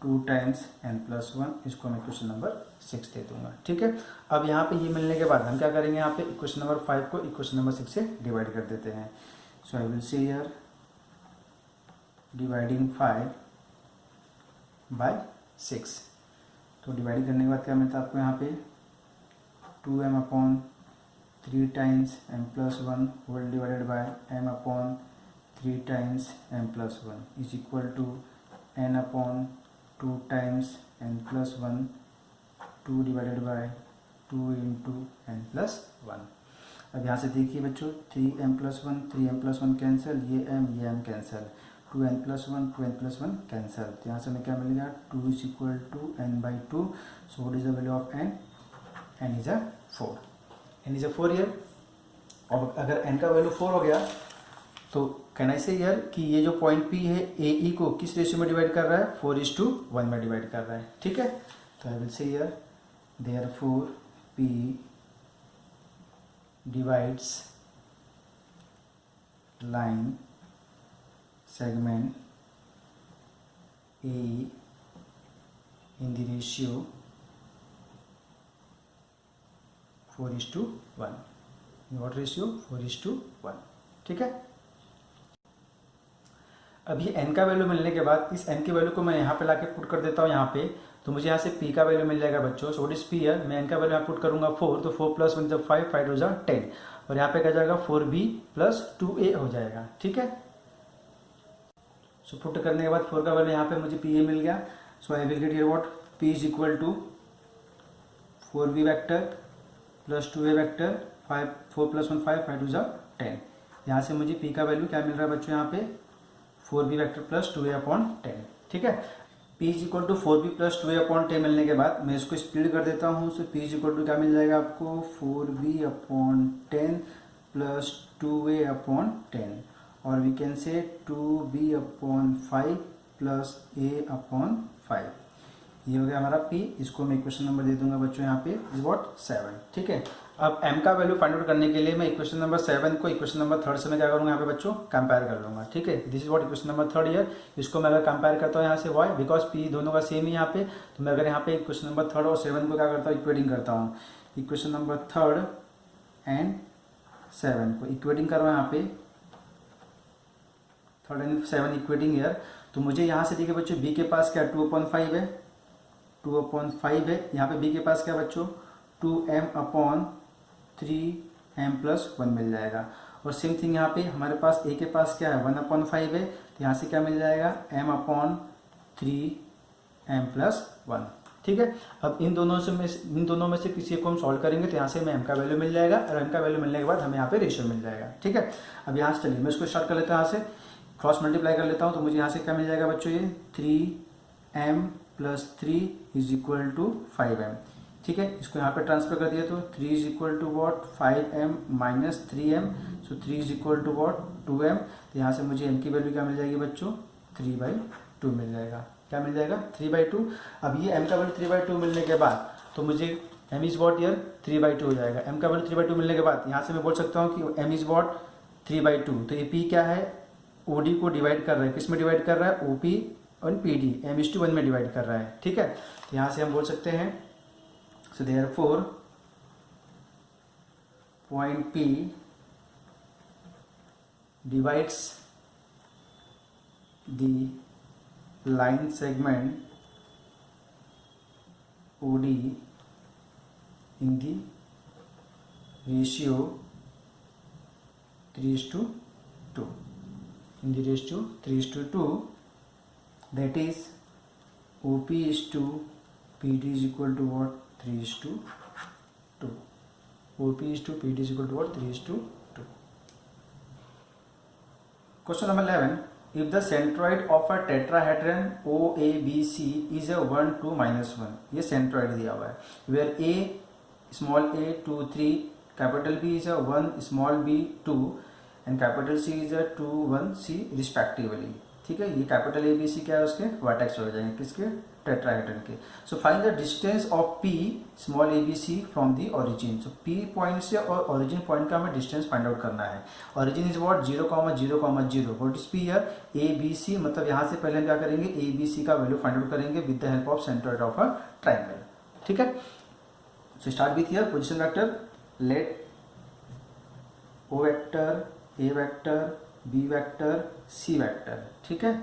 2 times n plus 1, इसको मैं question number 6 दे दूंगा, ठीक है। अब यहाँ पे ये मिलने के बाद हम क्या करेंगे, यहाँ पे इक्वेशन नंबर 5 को इक्वेशन नंबर 6 से डिवाइड कर देते हैं। So I will say here dividing 5 by 6, तो डिवाइड करने के बाद क्या मिलता है आपको यहाँ पे 2m upon 3 times m plus 1 whole divided by m upon 3 times m plus 1 is equal to n upon 2 times n plus 1 2 divided by 2 into n plus 1। अब यहाँ से देखिए बच्चों 3m plus 1 3m plus 1 cancel, ये m cancel, 2n plus 1 2n plus 1 cancel, तो यहाँ से हमें क्या मिलेगा 2 is equal to n by 2। So what is the value of n, n is a 4, n is a 4 year. और अगर n का वैल्यू 4 हो गया तो कैन आई से हियर कि ये जो पॉइंट P है AE को किस रेशियो में डिवाइड कर रहा है, 4:1 में डिवाइड कर रहा है, ठीक है। तो I will say here therefore P divides line segment AE in the ratio 4:1, what ratio 4:1, ठीक है। अभी n का वैल्यू मिलने के बाद इस n की वैल्यू को मैं यहाँ पे लाके पुट कर देता हूँ यहाँ पे, तो मुझे यहाँ से p का वैल्यू मिल जाएगा बच्चों। सो व्हाट इज p है, मैं n का वैल्यू यहाँ पुट करूँगा 4, तो 4 प्लस 1 जब 5 5 हो जाए 10, और यहाँ पे क्या जाएगा 4b प्लस 2a हो जाएगा, ठीक है। सो पुट करने के बाद 4 का वैल्यू यहाँ पे मुझे pa मिल गया। So I will get here what, p is equal to 4b vector plus 2a vector 4 plus 1 5 5 टू जा 10। यहाँ से मुझे p का वैल्यू क्या मिल रहा है बच्चों, यहाँ पे 4b vector plus 2a upon 10, ठीक है। p is equal to 4b plus 2a upon 10 मिलने के बाद मैं इसको स्प्लिट कर देता हूँ। सो p इज इक्वल टू क्या मिल जाएगा आपको, 4b upon 10 plus 2a upon 10, और वी कैन से 2b upon 5 plus a upon 5, ये हो गया हमारा p। इसको मैं इक्वेशन नंबर दे दूंगा बच्चों यहाँ पे इज व्हाट 7, ठीक है। अब m का वैल्यू फाइंड आउट करने के लिए मैं इक्वेशन नंबर 7 को इक्वेशन नंबर 3 से मैं क्या करूँगा यहाँ पे बच्चों, कंपेयर कर लूँगा, ठीक है। This is what equation number 3 year. इसको मैं अगर कंपेयर करता हूँ यहाँ से वाई, बिकॉज p दोनों का सेम ही यहाँ पे, तो मैं अगर यहाँ पे इक्वेशन नंबर 3 और 7 को क्या करता हूँ, इक्वेटिंग करता हूँ। इक्वेशन नंबर 3 एंड 7 को इक्वेटिंग कर रहा हूँ यहाँ पे, 3 एंड 7 इक्वेटिंग ईयर। तो मुझे यहाँ से देखिए बच्चों b के पास क्या 2/5 है, 2/5 है। यहाँ पे b के पास क्या बच्चों 2m अपॉन 3m प्लस 1 मिल जाएगा। और सेम थिंग यहाँ पे हमारे पास a के पास क्या है 1/5 है, तो यहाँ से क्या मिल जाएगा m अपॉन 3m प्लस 1, ठीक है। अब इन दोनों में से किसी को हम सॉल्व करेंगे तो यहाँ से हमें m का वैल्यू मिल जाएगा, और m का वैल्यू मिलने के बाद हमें यहाँ पे रेशियो मिल जाएगा, ठीक है। अब यहाँ से चलिए मैं इसको स्टार्ट कर लेता हूँ, यहाँ से क्रॉस मल्टीप्लाई कर लेता हूँ। तो मुझे यहाँ से क्या मिल जाएगा बच्चों, ये 3m plus 3 is equal to 5m, ठीक है। इसको यहाँ पे ट्रांसफर कर दिया तो 3 is equal to what 5m minus 3m, so 3 is equal to what 2m। तो यहाँ से मुझे m की वैल्यू क्या मिल जाएगी बच्चों, 3/2 मिल जाएगा। क्या मिल जाएगा 3/2। अब ये m का वैल्यू 3/2 मिलने के बाद तो मुझे m इज वॉट ईयर 3/2 हो जाएगा। m का वैल्यू 3/2 मिलने के बाद यहाँ से मैं बोल सकता हूँ कि m इज वॉट 3/2। तो ये p क्या है, OD को डिवाइड कर रहा है, किस में डिवाइड कर रहा है, OP और PD m/1 में डिवाइड कर रहा है, ठीक है। तो यहाँ से हम बोल सकते हैं so therefore point P divides the line segment OD in the ratio 3:2. In the ratio 3:2, that is OP is to PD is equal to what? 3:2. OP is to PD is equal to what? 3:2. Question number 11. If the centroid of a tetrahedron OABC is a 1, 2, -1, ये centroid दिया हुआ है, where A small a 2 3, capital B is a 1 small b 2 and capital C is a 2 1 C respectively. ठीक है, ये capital A B सी क्या है, उसके वर्टेक्स हो जाएंगे, किसके? टेट्राहेड्रन के. So find the distance of P small A B C from the origin. So P point से और ओरिजिन पॉइंट का हमें डिस्टेंस फाइंड आउट करना है. Origin is what? 0,0,0. What is P here? A B C. मतलब यहाँ से पहले हम क्या करेंगे? ए बी सी का वैल्यू फाइंड आउट करेंगे with the help of centroid of a triangle. ठीक है, so start with here position vector. Let O vector, A vector, B vector, C vector, ठीक है,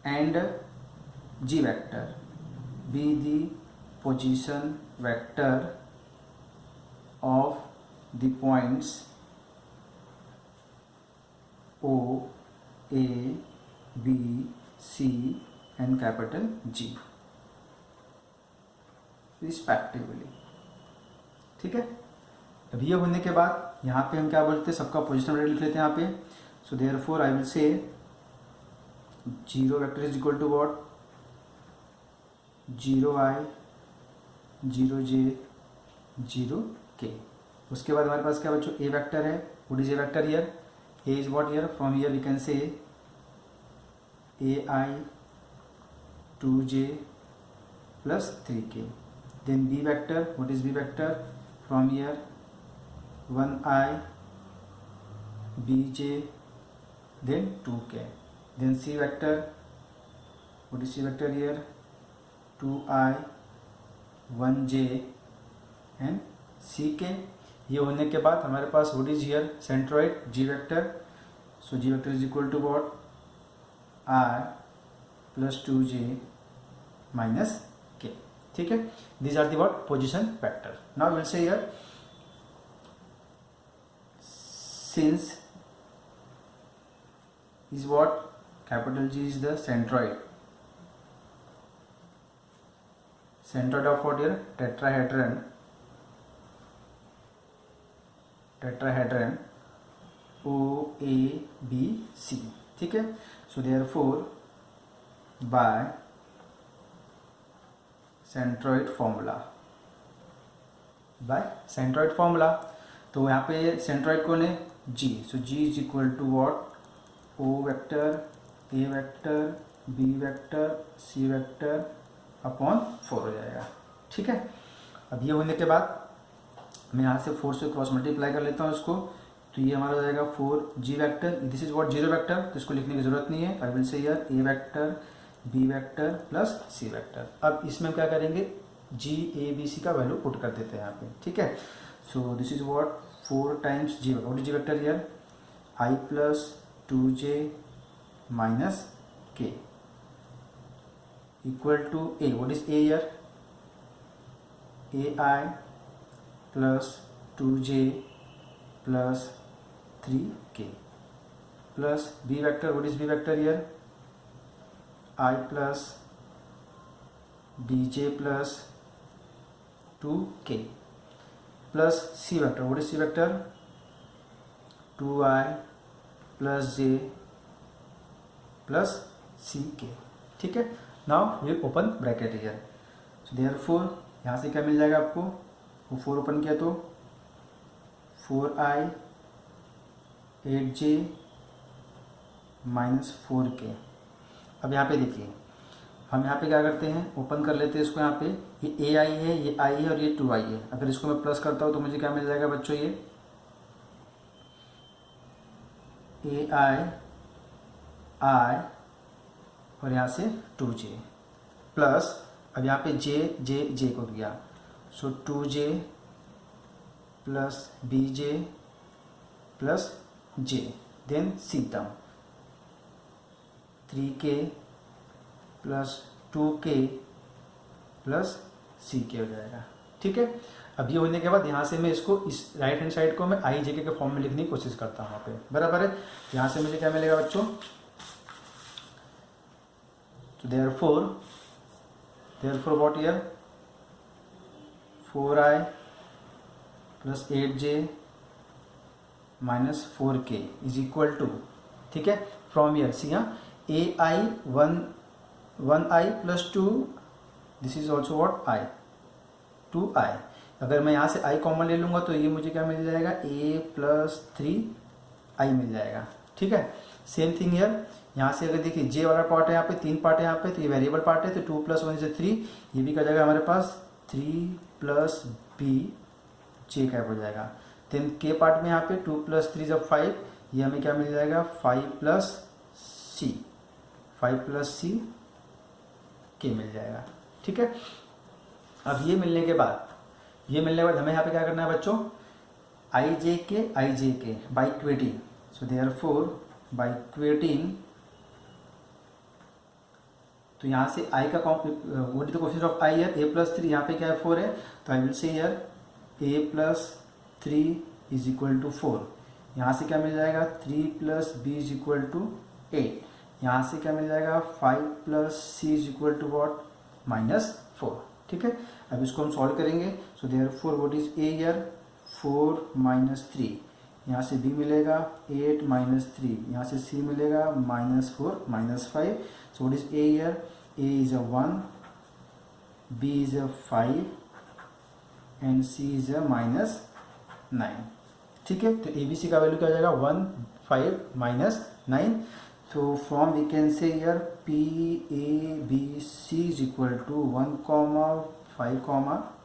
and G vector be the position vector of the points O A B C and capital G respectively. ठीक है, अब ये होने के बाद यहाँ पे हम क्या बोलते हैं? सबका पोजिशन वेक्टर लिख लेते हैं यहाँ पे. सो therefore I will say 0 vector is equal to what? 0i 0j 0k. उसके बाद हमारे पास क्या बच्चों? ए वेक्टर है. What is A vector here? A is what here? From here we can say ai 2j plus 3k. Then B vector. What is B vector? From here 1i bj then 2k. then c vector. what is c vector here? 2i 1j and ck. ये होने के बाद हमारे पास what is here? centroid g vector. so g vector is equal to what? I plus 2j minus k. ठीक है, these are the what? position vector. now we will say here, since is what? capital G is the centroid. Centroid of what here? Tetrahedron. Tetrahedron O A B C. ठीक है, so therefore by centroid formula. by centroid formula. तो यहाँ पे centroid कौन है? G. So G is equal to what? O vector, A vector, B vector, C vector upon 4 हो जाएगा. ठीक है, अब ये होने के बाद मैं यहाँ से 4 से क्रॉस मल्टीप्लाई कर लेता हूँ इसको. तो ये हमारा हो जाएगा 4G vector. This is what? 0 vector, तो इसको लिखने की जरूरत नहीं है. आई will say here A vector, B vector plus C vector. अब इसमें हम क्या करेंगे? G A B C का वैल्यू पुट कर देते हैं यहाँ पे. ठीक है, सो this is what? 4 times g. what is g vector here? I plus 2j minus k equal to a. what is a here? ai plus 2j plus 3k plus b vector. what is b vector here? I plus bj plus 2k plus c vector. what is c vector? 2i plus j plus ck. ठीक है, now we open bracket here. So therefore यहाँ से क्या मिल जाएगा आपको? वो 4 open किया तो 4i 8j minus 4k. अब यहाँ पे देखिए, हम यहाँ पे क्या करते हैं? ओपन कर लेते हैं इसको. यहाँ पे ये ए आई है, ये आई है और ये 2i है. अगर इसको मैं प्लस करता हूँ तो मुझे क्या मिल जाएगा बच्चों? ये ए आई और यहाँ से 2j प्लस, अब यहाँ पे जे को दिया. So 2j plus bj plus j. Then C term 3k plus 2k plus C K हो जाएगा। ठीक है, अब ये होने के बाद यहाँ से मैं इसको इस राइट हैंड साइड को मैं आई जे के फॉर्म में लिखने की कोशिश करता हूँ यहाँ पे, बराबर है। यहाँ से मुझे क्या मिलेगा बच्चों, तो therefore what here 4i plus 8j minus 4k is equal to, ठीक है, फ्रॉम हियर सी यहाँ ai 1i plus 2, this is also what i 2i। अगर मैं यहाँ से i कॉमन ले लूँगा तो ये मुझे क्या मिल जाएगा, a प्लस 3i मिल जाएगा। ठीक है, सेम थिंग हियर, यहाँ से अगर देखिए j वाला पार्ट है यहाँ पे, 3 पार्ट है यहाँ पे, तो ये वेरिएबल पार्ट है, तो 2 प्लस 1 से 3, ये भी क्या जाएगा हमारे पास 3 प्लस b j कैप हो जाएगा। देन k पार्ट में यहाँ पे 2 प्लस 3 जब 5, ये हमें क्या मिल जाएगा 5 प्लस c k मिल जाएगा। ठीक है, अब ये मिलने के बाद हमें यहाँ पे क्या करना है बच्चों, I J K by equating. So therefore by equating, तो यहाँ से आई का what is the coefficient of I है, a प्लस 3, यहाँ पे क्या है 4 है, तो I will say here a plus 3 is equal to 4। यहाँ से क्या मिल जाएगा 3 plus b is equal to 8। यहाँ से क्या मिल जाएगा 5 plus c is equal to what -4। ठीक है, अब इसको हम सॉल्व करेंगे। So therefore what is a here 4 minus 3, यहाँ से b मिलेगा 8 माइनस 3, यहाँ से c मिलेगा -4 minus 5। So what is a here, a is a 1, b is a 5 and c is a -9। ठीक है, तो ABC का वैल्यू क्या हो जाएगा 1 5 माइनस 9। तो from we can say here PABC is equal to 1 5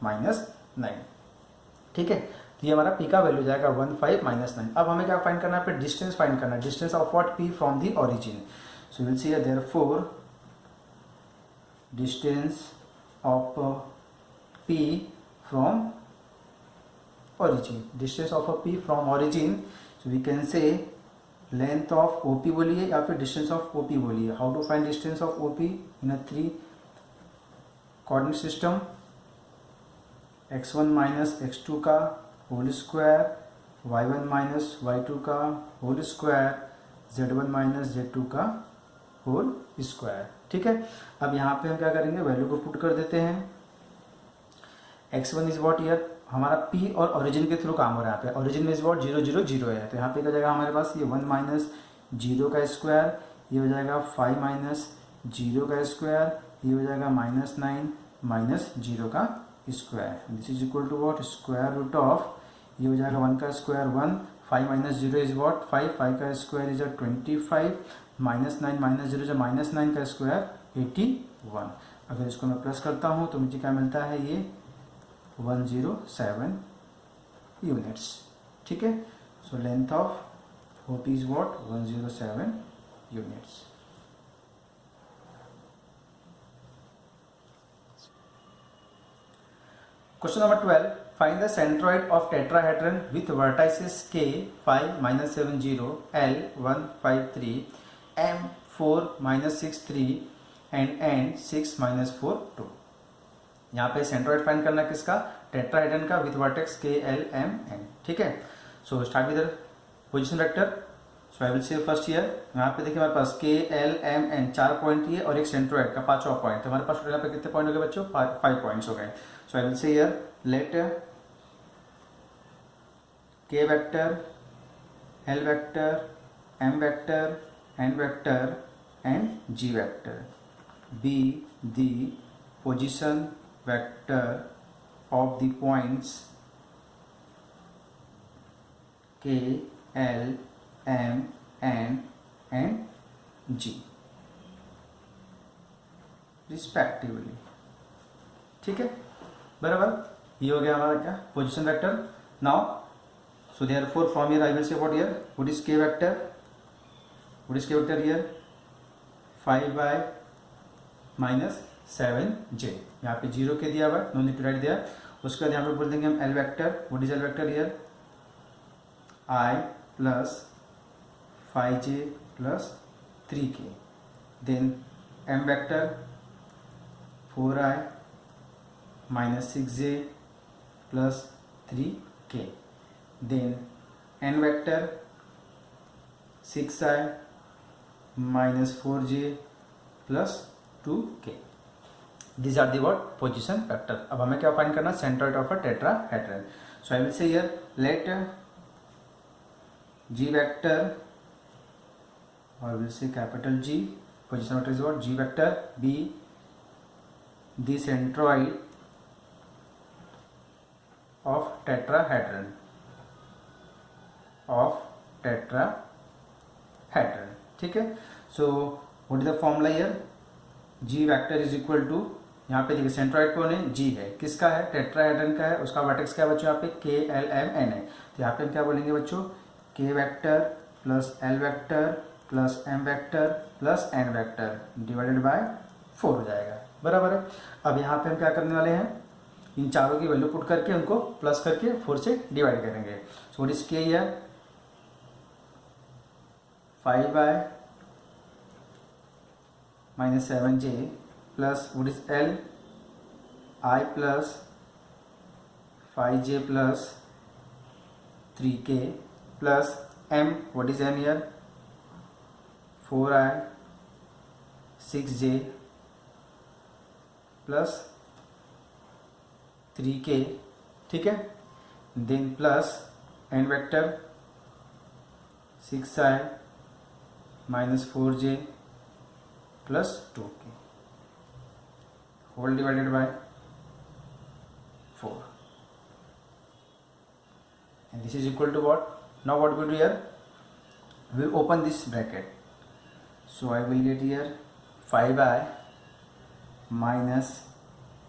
-9। ठीक है, तो ये हमारा P का वैल्यू जाएगा 1 5 -9। अब हमें क्या फाइंड करना है, पे डिस्टेंस फाइंड करना है, distance of what P from the origin. So will C therefore distance of P from origin, distance of a P from origin, so we can say length of OP बोलिए या फिर distance of OP बोलिए। How to find distance of OP in a 3 coordinate system, x1 minus x2 का whole square, y1 minus y2 का whole square, z1 minus z2 का whole square. ठीक है, अब यहाँ पे हम क्या करेंगे, वैल्यू को पुट कर देते हैं। x1 इज वॉट ईयर, हमारा P और ओरिजिन के थ्रू काम हो रहा है। यहाँ पे ओरिजिन में इज वॉट 0 0 0 है, तो यहाँ पे क्या जाएगा हमारे पास ये 1 माइनस 0 का स्क्वायर, ये हो जाएगा 5 माइनस 0 का स्क्वायर, ये हो जाएगा -9 माइनस 0 का square. This is equal to what square root of, ये हो जाएगा 1 का स्क्वायर 1, 5 माइनस 0 इज वॉट 5, 5 का स्क्वायर इज 25, -9 माइनस 0 इज -9 का स्क्वायर 81। अगर इसको मैं प्लस करता हूँ तो मुझे क्या मिलता है, ये 107 यूनिट्स। ठीक है, so length of OP is what 107 units. Question number 12, find the centroid of tetrahedron with vertices K 5 -70 L 153 M 4 -63 and N 6 -4 2। यहाँ पे सेंट्रोइड फाइंड करना किसका, टेट्राहेड्रन का with vertex K L M N। ठीक है, so start with position vector. So I will say first here, यहाँ पे देखिए हमारे पास K L M N 4 point ही है और एक सेंट्रोइड का 5वां पॉइंट, तो हमारे पास टोटल यहाँ पे कितने पॉइंट हो गए बच्चों, 5 पॉइंट्स हो गए। So I will say here let K vector L vector M vector N vector and G vector be the position vector of the points K, L, M, N and G respectively। ठीक है, बराबर, ये हो गया हमारा क्या position vector. Now so therefore from here I will से what here, what is K vector, what is K vector here 5 -7j, यहाँ पे 0 के दिया हुआ है, नो नीड टू राइट दिया। उसके बाद यहाँ पे बोल देंगे हम L vector, what is L vector here I plus 5j plus 3k। Then M vector 4i minus 6j plus 3k. Then n vector 6i minus 4j plus 2k. These are the what position vector. अब हमें क्या find करना, centroid of a tetrahedron. So I will say here let G vector, or we'll say capital G, position vector is what, G vector, be the centroid of tetrahedron, ठीक है. So what is the formula here? G vector is equal to, यहाँ पे देखिए centroid कौन है, G है, किसका है, टेट्राहेड्रन का है, उसका वर्टेक्स क्या है बच्चों, यहाँ पे KLMN है. तो यहाँ पे हम क्या बोलेंगे बच्चों, K vector plus L vector plus M vector plus N vector divided by 4 हो जाएगा. बराबर है. अब यहाँ पे हम क्या करने वाले हैं, इन चारों की वैल्यू पुट करके उनको प्लस करके 4 से डिवाइड करेंगे. सो what is K here, 5i minus 7j plus what is L, I plus 5j plus 3k plus M, what is M here, 4i 6j plus 3k, ठीक है. Then plus n vector 6i minus 4j plus 2k whole divided by 4, and this is equal to what. Now what we do here, we will open this bracket. So I will get here 5i minus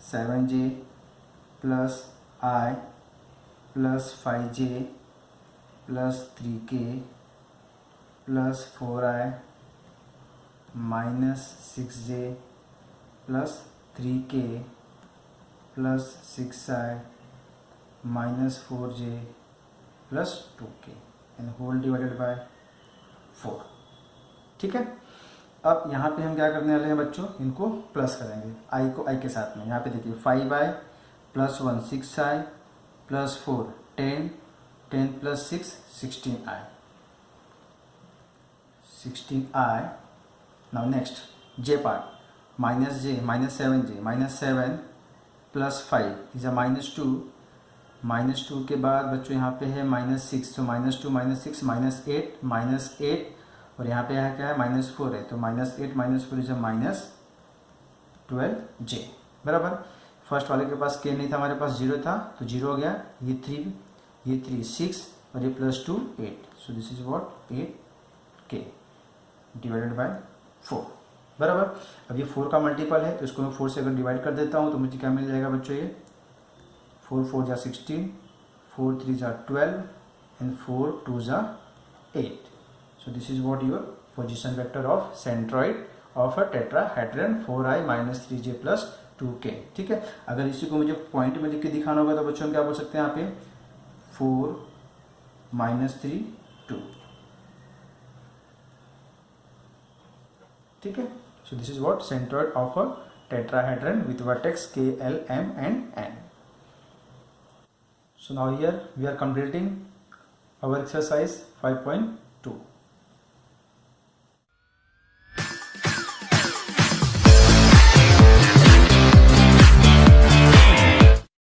7j plus I plus 5j plus 3k plus 4i minus 6j plus 3k plus 6i minus 4j plus 2k and whole divided by 4, ठीक है. अब यहाँ पे हम क्या करने वाले हैं बच्चों, इनको प्लस करेंगे i को i के साथ में. यहाँ पे देखिए 5i plus 1 6i plus 4 10, 10 plus 6 16i. Now next j part, minus j minus 7j minus 7 plus 5 is a minus 2. minus 2 के बाद बच्चों यहाँ पे है minus 6, तो minus 2 minus 6 minus 8 और यहाँ पे है क्या है minus 4 है, तो minus 8 minus 4 is a minus 12j. बराबर. फर्स्ट वाले के पास k नहीं था, हमारे पास 0 था तो 0 हो गया. ये 3 6 और ये plus 2 8. So this is what 8k divided by 4. बराबर. अब ये 4 का मल्टीपल है तो इसको मैं 4 से अगर डिवाइड कर देता हूँ तो मुझे क्या मिल जाएगा बच्चों, ये 4 4 जा 16, 4 3 जा 12 एंड 4 2 जा 8. सो this is what your position vector of centroid of a tetrahedron 4i minus 3j plus 2k. ठीक है. अगर इसी को मुझे पॉइंट में लिख के दिखाना होगा तो बच्चों हम क्या बोल सकते हैं यहाँ पे 4 minus 3 2, ठीक है. सो this is what centroid of a tetrahedron with vertex K L M and N. So now here we are completing our exercise 5.2.